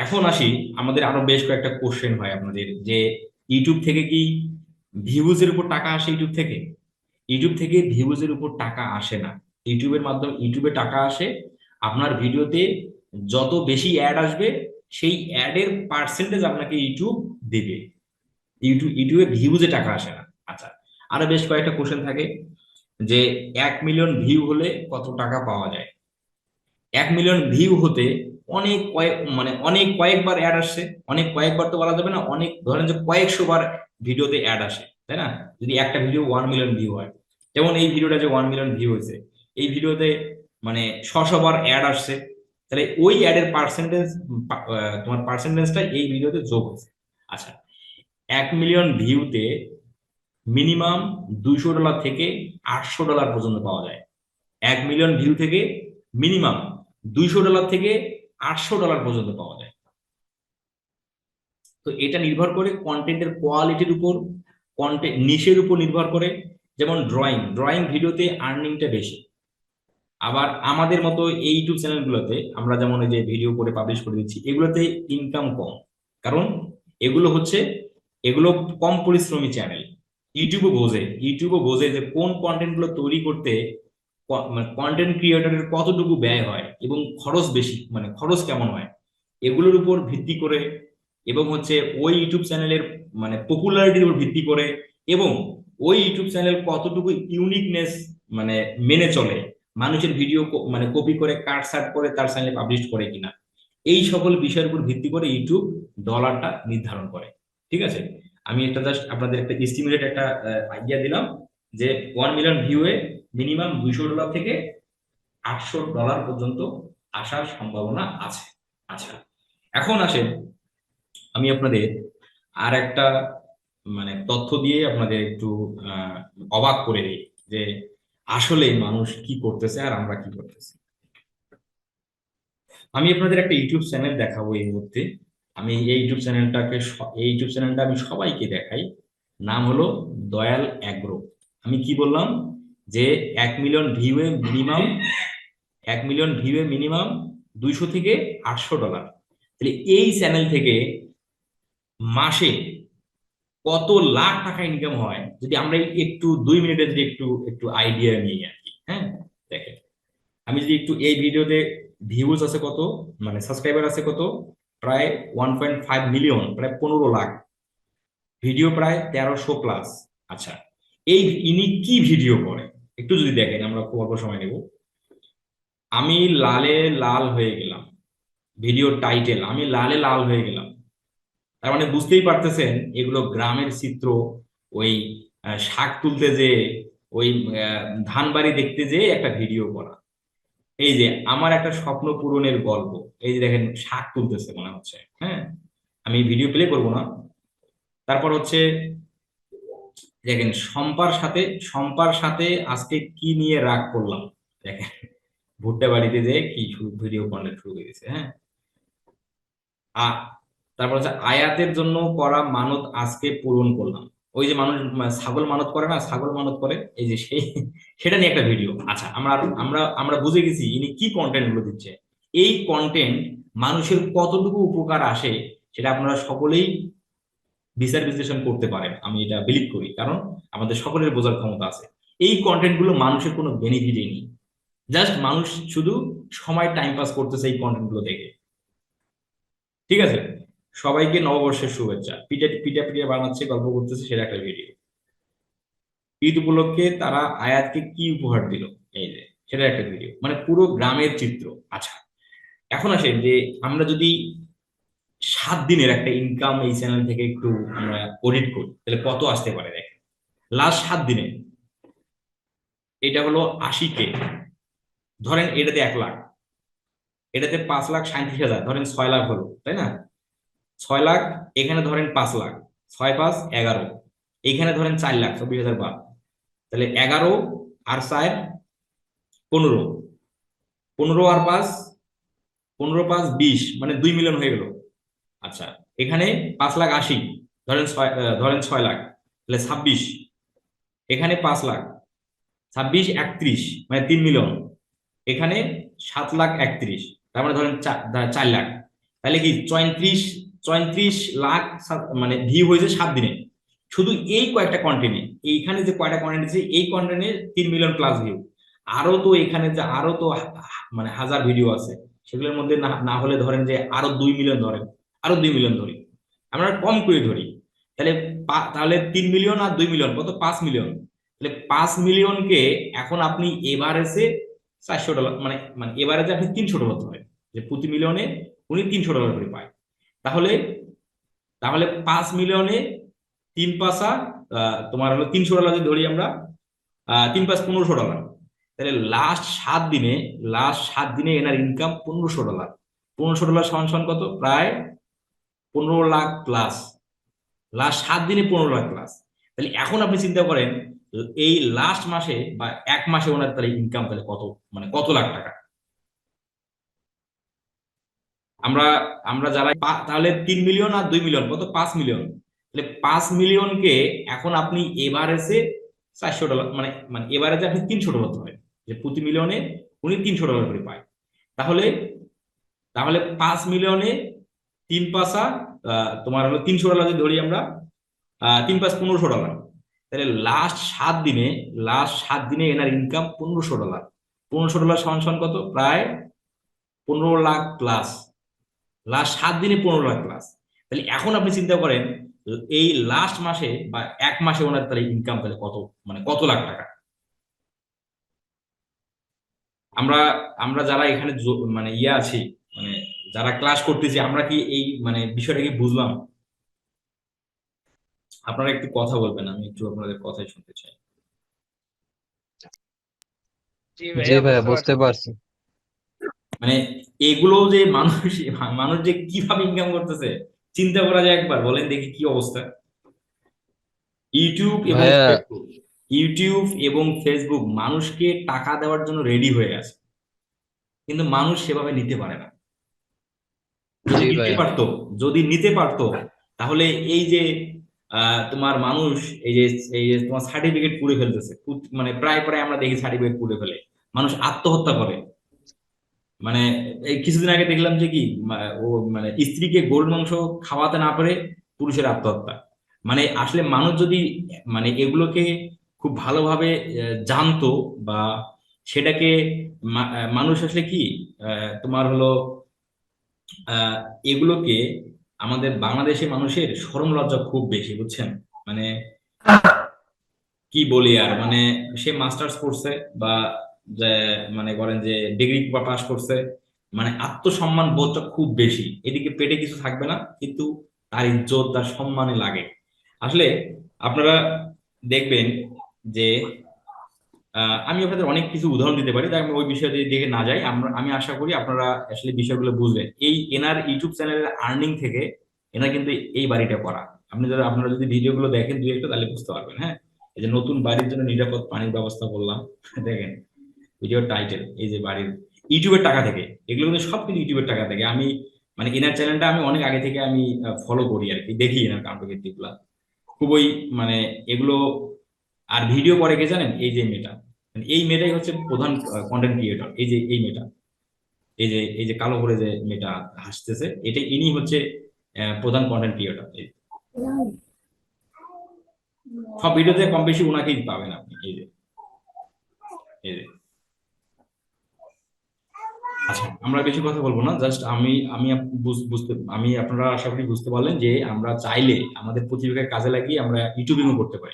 এখন আসি, আমাদের আরো বেশ কয়েকটা কোশ্চেন হয় আপনাদের যে ইউটিউব থেকে কি ভিউজের উপর টাকা আসে? ইউটিউব থেকে ভিউজের উপর টাকা আসে না। ইউটিউবের মাধ্যমে ইউটিউবে টাকা আসে আপনার ভিডিওতে যত বেশি অ্যাড আসবে সেই অ্যাডের পার্সেন্টেজ আপনাকে ইউটিউব দেবে। ইউটিউবে ভিউজে টাকা আসে না। আচ্ছা, আরো বেশ কয়েকটা কোশ্চেন থাকে যে 1 মিলিয়ন ভিউ হলে কত টাকা পাওয়া যায়। 1 মিলিয়ন ভিউ হতে অনেক কয়েকবার অ্যাড আসছে। অনেক কয়েকবার তো বলা যাবে না, অনেক ধরেন যে কয়েকশো বার ভিডিওতে অ্যাড আসে, তাই না? যদি একটা ভিডিও 1 মিলিয়ন ভিউ হয়, যেমন এই ভিডিওটা যে 1 মিলিয়ন ভিউ হয়েছে, এই ভিডিওতে মানে শত বার অ্যাড আসছে, তাহলে ওই অ্যাডের পার্সেন্টেজ, তোমার পার্সেন্টেজটা এই ভিডিওতে যোগ হয়েছে। আচ্ছা, 1 মিলিয়ন ভিউতে মিনিমাম $200 থেকে $800 পর্যন্ত পাওয়া যায়। 1 মিলিয়ন ভিউ থেকে মিনিমাম $200 থেকে $800 পর্যন্ত পাওয়া যায়। তো এটা নির্ভর করে কন্টেন্টের কোয়ালিটির উপর, কন্টেন্ট নিশের উপর নির্ভর করে। যেমন ড্রয়িং ভিডিওতে আর্নিংটা বেশি। আবার আমাদের মতো এই ইউটিউব চ্যানেলগুলোতে আমরা যেমন এই যে ভিডিও করে পাবলিশ করে দিচ্ছি, এগুলোতে ইনকাম কম। কারণ এগুলো হচ্ছে এগুলো কম পরিশ্রমী চ্যানেল। ইউটিউবও বোঝে যে কোন কন্টেন্ট গুলো তৈরি করতে কন্টেন্ট ক্রিয়েটরের কতটুকু ব্যয় হয় এবং খরচ বেশি, মানে খরচ কেমন হয়, এগুলোর উপর ভিত্তি করে, এবং হচ্ছে ওই ইউটিউব চ্যানেলের মানে পপুলারিটির উপর ভিত্তি করে, এবং ওই ইউটিউব চ্যানেল কতটুকু ইউনিকনেস মানে মেনে চলে, মানুষের ভিডিও মানে কপি করে কাট সাট করে তার চ্যানেলে পাবলিশ করে কিনা, এই সকল বিষয়ের উপর ভিত্তি করে ইউটিউব ডলারটা নির্ধারণ করে। ঠিক আছে, আমি একটা জাস্ট আপনাদের একটা এস্টিমেটেড একটা আইডিয়া দিলাম যে 1 মিলিয়ন ভিউয়ে মিনিমাম $200 থেকে $800 পর্যন্ত আসার সম্ভাবনা আছে। আচ্ছা, এখন আসেন, আমি আপনাদের আর একটা মানে তথ্য দিয়ে আপনাদের একটু আহ, অবাক করে দিই যে আসলে মানুষ কি করতেছে আর আমরা কি করতেছি। আমি আপনাদের একটা ইউটিউব চ্যানেল দেখাবো এই মুহূর্তে। আমি এই ইউটিউব চ্যানেলটা আমি সবাইকে দেখাই। নাম হলো দয়াল অ্যাগ্রো। আমি কি বললাম যে 1 মিলিয়ন ভিউয়ে মিনিমাম 200 থেকে $800। তাহলে এই চ্যানেল থেকে মাসে কত লাখ টাকা ইনকাম হয়, যদি আমরা একটু 2 মিনিটে যদি একটু একটু আইডিয়া নিই আর কি। হ্যাঁ, দেখেন, আমি যদি একটু এই ভিডিওতে ভিউজ আছে কত, মানে সাবস্ক্রাইবার আছে কত, প্রায় 1.5 মিলিয়ন, প্রায় 15 লাখ। ভিডিও প্রায় 1300 প্লাস। আচ্ছা, এই ইনি কি ভিডিও করে একটু যদি দেখেন, আমরা খুব অল্প সময় নেব। আমি লালে লাল হয়ে গেলাম, ভিডিও টাইটেল আমি লালে লাল হয়ে গেলাম। তার মানে বুঝতেই পারতেছেন এগুলো গ্রামের চিত্র। ওই শাক তুলতে যে, ওই ধান বাড়ি দেখতে যে একটা ভিডিও করা। এই যে আমার একটা স্বপ্ন পূরণের গল্প, এই যে দেখেন শাক তুলতেছে মনে হচ্ছে। হ্যাঁ, আমি ভিডিও প্লে করব না। তারপর হচ্ছে দেখেন শম্পার সাথে আজকে কি নিয়ে রাগ করলাম। দেখেন ভুট্টা বাড়িতে যে কি ভিডিও কন্টেন্ট শুরু করে দিয়েছে। হ্যাঁ, আ তারপর হচ্ছে আয়াতের জন্য করা মানত আজকে পূরণ করলাম। ওই যে মানুষ ছাগল মানত করে না, ছাগল মানত করে, এই যে সেই সেটা নিয়ে একটা ভিডিও। আচ্ছা, আমরা বুঝে গেছি ইনি কি কন্টেন্ট গুলো দিচ্ছে। এই কন্টেন্ট মানুষের কতটুকু উপকার আসে সেটা আপনারা সকলেই বিচার বিশ্লেষণ করতে পারেন, আমি এটা বিলিভ করি, কারণ আমাদের সকলের বোঝার ক্ষমতা আছে। এই কন্টেন্ট গুলো মানুষের কোনো বেনিফিটই নেই, জাস্ট মানুষ শুধু সময় টাইম পাস করতেছে এই কন্টেন্ট গুলো দেখে। ঠিক আছে, সবাইকে নববর্ষের শুভেচ্ছা। পিঠা পিঠা পিঠা বানাচ্ছে, গল্প করতেছে, সেটা একটা ভিডিও। ঈদ উপলক্ষে তারা আয়াতকে কি উপহার দিল, এই যে সেটা একটা ভিডিও, মানে পুরো গ্রামের চিত্র। আচ্ছা, এখন আসেন যে আমরা যদি 7 দিনের একটা ইনকাম এই চ্যানেল থেকে একটু আমরা অডিট করি, তাহলে কত আসতে পারে দেখেন। লাস্ট 7 দিনে এটা হলো 80K, ধরেন এটাতে 1 লাখ, এটাতে 5,37,000, ধরেন 6 লাখ হলো, তাই না? 6 লাখ, এখানে ধরেন 5 লাখ, 6 5 11, এখানে ধরেন 4 লাখ 24,000 বাদ, তাহলে 11 আর 4 15, 15 আর 5, 15 5 20, মানে 2 মিলিয়ন হয়ে গেল। আচ্ছা, এখানে 5,80,000, ধরেন 6 লাখ, তাহলে 26, এখানে 5 লাখ, 26 31, মানে 3 মিলিয়ন, এখানে 7,31,000, তার মানে ধরেন 4 লাখ, তাহলে কি 34 লাখ মানে ভিউ হয়েছে 7 দিনে, শুধু এই কয়েকটা কন্টেন্টে। এইখানে যে কয়টা কন্টেন্ট আছে এই কন্টেন্টে 3 মিলিয়ন প্লাস ভিউ। আরো তো এখানে যে আরো তো মানে হাজার ভিডিও আছে, সেগুলোর মধ্যে না না হলে ধরেন যে আরো 2 মিলিয়ন ধরেন, আরো 2 মিলিয়ন ধরি, আমরা কম করে ধরি। তাহলে তাহলে 3 মিলিয়ন আর 2 মিলিয়ন কত, 5 মিলিয়ন। তাহলে 5 মিলিয়নকে এখন আপনি এভারেজে $400, মানে মানে এভারেজে আপনি $300 ধরেন, যে প্রতি মিলিয়নে উনি $300 করে পায়। তাহলে তাহলে 5 মিলিয়নে 3 পাঁচা তোমার হলো $300 যদি ধরি আমরা, 3 পাঁচ $1500। তাহলে লাস্ট 7 দিনে এনার ইনকাম $1500। $1500 সমান সমান কত, প্রায় 15 লাখ প্লাস। লাস্ট 7 দিনে 15 লাখ প্লাস। তাহলে এখন আপনি চিন্তা করেন এই লাস্ট মাসে বা এক মাসে ওনার তাহলে ইনকাম তাহলে কত, মানে কত লাখ টাকা। আমরা আমরা যারা তাহলে 3 মিলিয়ন আর 2 মিলিয়ন কত, 5 মিলিয়ন। তাহলে 5 মিলিয়নকে এখন আপনি এভারেজে $400, মানে মানে এভারেজে আপনি $300 ধরেন, যে প্রতি মিলিয়নে উনি $300 করে পায়। তাহলে তাহলে 5 মিলিয়নে 3 পাঁচা তোমার হলো $300 যদি ধরি আমরা, 3 পাঁচ $1500। তাহলে লাস্ট 7 দিনে এনার ইনকাম $1500। $1500 সমান সমান কত, প্রায় 15 লাখ প্লাস। লাস্ট 7 দিনে 15 লাখ প্লাস। তাহলে এখন আপনি চিন্তা করেন এই লাস্ট মাসে বা এক মাসে ওনার তাহলে ইনকাম তাহলে কত, মানে কত লাখ টাকা। আমরা আমরা যারা এখানে মানে ইয়ে আছি, মানে যারা ক্লাস করতেছি, আমরা কি এই মানে বিষয়টা কি বুঝলাম? আপনারা একটু কথা বলবেন, আমি একটু আপনাদের কথাই শুনতে চাই। জি জি ভাইয়া, ভাইয়া, বুঝতে বুঝতে পারছি। পারছি। মানে এগুলো যে মানুষ মানুষ যে কিভাবে ইনকাম করতেছে চিন্তা করা যায় একবার, বলেন দেখি কি অবস্থা। ইউটিউব এবং ভাইয়া, ফেসবুক ইউটিউব এবং ফেসবুক মানুষকে টাকা দেওয়ার জন্য রেডি হয়ে আছে, কিন্তু মানুষ সেভাবে নিতে পারে না। যদি জি নিতে ভাইয়া, পারতো, যদি নিতে পারতো, তাহলে এই যে তোমার মানুষ এই যে তোমার সার্টিফিকেট পুড়ে ফেলতেছে, মানে প্রায় প্রায় আমরা দেখি সার্টিফিকেট পুড়ে ফেলে, মানুষ আত্মহত্যা করে। মানে এই কিছুদিন আগে দেখলাম যে কি ও মানে স্ত্রীকে গরুর মাংস খাওয়াতে না পারে পুরুষের আত্মহত্যা। মানে আসলে মানুষ যদি মানে এগুলোকে খুব ভালোভাবে জানতো, বা সেটাকে মানুষ আসলে কি তোমার হলো এগুলোকে, আমাদের বাংলাদেশে মানুষের শরম লজ্জা খুব বেশি, বুঝছেন? মানে কি বলি আর, মানে সে মাস্টার্স করছে বা যে মানে করেন যে ডিগ্রি পাস করছে, মানে আত্মসম্মান বোধটা খুব বেশি, এদিকে পেটে কিছু থাকবে না কিন্তু তার ইজ্জত তার সম্মানে লাগে। আসলে আপনারা দেখবেন যে আমি আপনাদের অনেক কিছু উদাহরণ দিতে পারি, তাই আমি ওই বিষয়ে দিকে না যাই। আমি আশা করি আপনারা আসলে বিষয়গুলো বুঝবেন। এই এনার ইউটিউব চ্যানেলের আর্নিং থেকে এনার কিন্তু এই বাড়িটা করা। আপনারা যদি ভিডিওগুলো দেখেন দুই একটা, তাহলে বুঝতে পারবেন। হ্যাঁ, এই যে নতুন বাড়ির জন্য নিরাপদ পানির ব্যবস্থা করলাম, দেখেন ভিডিওর টাইটেল, এই যে বাড়ির ইউটিউবের টাকা থেকে, এগুলো কিন্তু সব কিন্তু ইউটিউবের টাকা থেকে। আমি মানে এনার চ্যানেলটা আমি অনেক আগে থেকে আমি ফলো করি আর কি, দেখি এনার কার্যকীর্তি গুলা খুবই, মানে এগুলো। আর ভিডিও করে কে জানেন, এই যে মেয়েটা, মানে এই মেয়েটাই হচ্ছে প্রধান কন্টেন্ট ক্রিয়েটর। এই যে এই মেয়েটা, এই যে কালো করে যে মেয়েটা হাসতেছে, এটা ইনি হচ্ছে প্রধান কন্টেন্ট ক্রিয়েটর। সব ভিডিওতে কম বেশি ওনাকেই পাবেন আপনি। এই যে আচ্ছা, আমরা বেশি কথা বলবো না, জাস্ট আমি আমি বুঝতে, আমি আপনারা আশা করি বুঝতে পারলেন যে আমরা চাইলে আমাদের প্রতিভাকে কাজে লাগিয়ে আমরা ইউটিউবিংও করতে পারি।